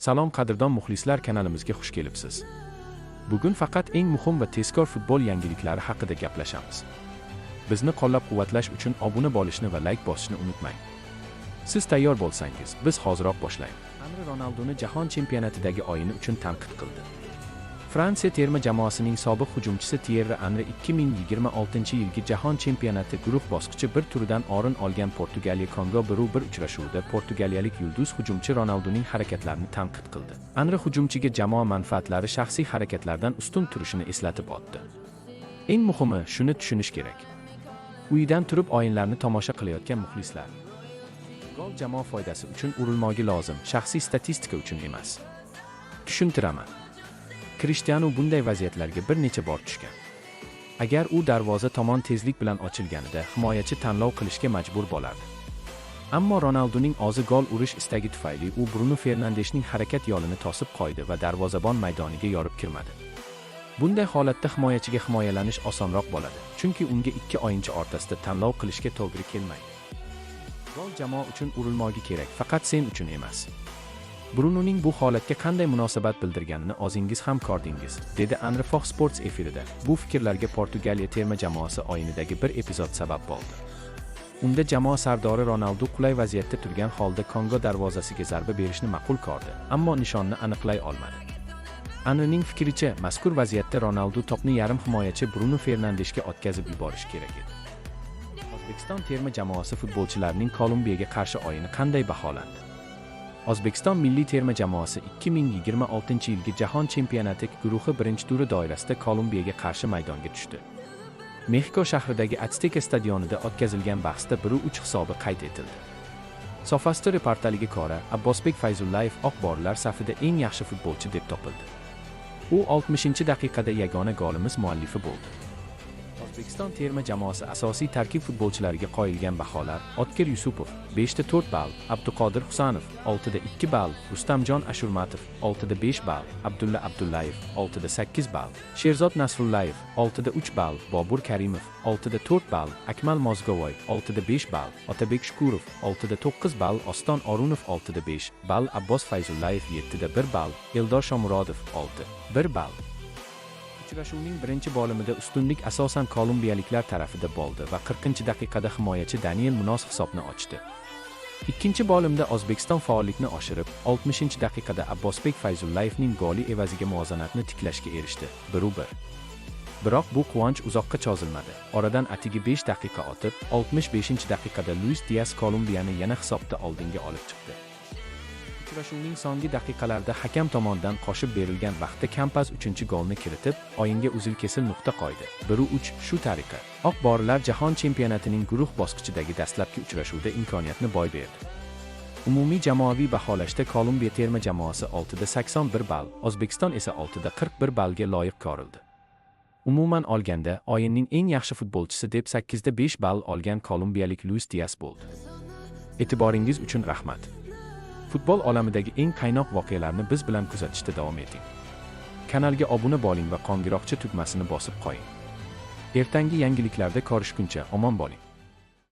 Salom qadrdon muxlislar, kanalimizga xush kelibsiz. Bugun faqat eng muhim va tezkor futbol yangiliklari haqida gaplashamiz. Bizni qo'llab-quvvatlash uchun obuna bo'lishni va like bosishni unutmang. Siz tayyor bo'lsangiz, biz hoziroq boshlaymiz. Andre Ronaldoni jahon chempionatidagi o'yini uchun tanqid qildi. Fransiya terma jamoasining sobiq hujumchisi Thierry Henry 2026-yilgi jahon chempionati guruh bosqichi bir turidan o'rin olgan Portugaliya Kongo 1-1 uchrashuvida portugaliyalik yulduz hujumchi Ronaldoning harakatlarini tanqid qildi. Henry hujumchiga jamoa manfaatlari shaxsiy harakatlardan ustun turishini eslatib o'tdi. Eng muhimi, shuni tushunish kerak. Uydan turib o'yinlarni tomosha qilayotgan muxlislar. Gol jamoa foydasi uchun urilmogi lozim, shaxsiy statistika uchun emas. Tushuntiraman. Cristiano bunday vaziyatlarga bir necha bor tushgan. Agar u darvoza tomon tezlik bilan ochilganida himoyachi tanlov qilishga majbur bo'lardi. Ammo Ronaldoning o'zi gol urish istagi tufayli u Bruno Fernandeshning harakat yo'lini to'sib qo'ydi va darvozabon maydoniga yorib kirmadi. Bunday holatda himoyachiga himoyalanish osonroq bo'ladi, chunki unga ikki o'yinchi o'rtasida tanlov qilishga to'g'ri kelmaydi. Gol jamoa uchun urilmogi kerak, faqat sen uchun emas. Brunoning bu holatga qanday munosabat bildirganini o'zingiz ham ko'rdingiz, dedi Henry Fox Sports efirida. Bu fikrlarga Portugaliya terma jamoasi o'yinidagi bir epizod sabab bo'ldi. Unda jamoa sardori Ronaldo qulay vaziyatda turgan holda Kongo darvozasiga zarba berishni ma'qul ko'rdi, ammo nishonni aniqlay olmadi. Henryning fikricha, mazkur vaziyatda Ronaldo to'pni yarim himoyachi Bruno Fernandeshga o'tkazib yuborish kerak edi. O'zbekiston terma jamoasi futbolchilarining Kolumbiyaga qarshi o'yini qanday baholandi? O'zbekiston milliy terma jamoasi 2026-yilgi jahon chempionati guruhi birinchi turi doirasida Kolumbiyaga qarshi maydonga tushdi. Mexiko shahridagi Azteca stadionida o'tkazilgan bahsda 1-3 hisobi qayd etildi. Sofastori portaliga ko'ra, Abbosbek Fayzullayev oq borilar safida eng yaxshi futbolchi deb topildi. U 60-daqiqada yagona golimiz muallifi bo'ldi. O'zbekiston terma jamoasi asosiy tarkib futbolchilariga qo'yilgan baholar: Otkir Yusupov 5 ta 4 ball, Abduqodir Husanov 6 ta 2 ball, Rustamjon Ashurmatov 6 ta 5 ball, Abdulla Abdullayev 6 ta 8 ball, Sherzod Nasrullayev 6 ta 3 ball, Bobur Karimov 6 ta 4 ball, Akmal Mozgovoy 6 ta 5 ball, Otabek Shukurov 6 ta 9 ball, Oston Orunov 6 ta 5 ball, Abbos Fayzullayev 7 ta 1 ball, Eldor Shomurodov 6 1 ball. Uchrashuvning birinchi bo'limida ustunlik asosan kolumbiyaliklar tarafida bo'ldi va 40-daqiqada himoyachi Daniel Munoz hisobni ochdi. Ikkinchi bo'limda O'zbekiston faollikni oshirib, 60-daqiqada Abbosbek Fayzullayevning goli evaziga muvozanatni tiklashga erishdi, 1-1. Biroq bu quvonch uzoqqa cho'zilmadi. Oradan atigi 5 daqiqa o'tib, 65-daqiqada Luis Diaz Kolumbiyani yana hisobda oldinga olib chiqdi. Uchrashuvning so'nggi daqiqalarida hakam tomonidan qo'shib berilgan vaqtda Campaz 3-golni kiritib, o'yinga uzil-kesil nuqta qo'ydi. 1-3. Shu tariqa oq borilar jahon chempionatining guruh bosqichidagi dastlabki uchrashuvda imkoniyatni boy berdi. Umumiy jamoaviy baholashda Kolumbiya terma jamoasi 6 ta 81 ball, O'zbekiston esa 6 ta 41 ballga loyiq ko'rildi. Umuman olganda, o'yinning eng yaxshi futbolchisi deb 8 ta 5 ball olgan kolumbiyalik Luis Diaz bo'ldi. E'tiboringiz uchun rahmat. Futbol olamidagi eng qaynoq voqealarni biz bilan kuzatishda davom eting. Kanalga obuna bo'ling va qo'ng'iroqcha tugmasini bosib qo'ying. Ertangi yangiliklarda ko'rishguncha omon bo'ling.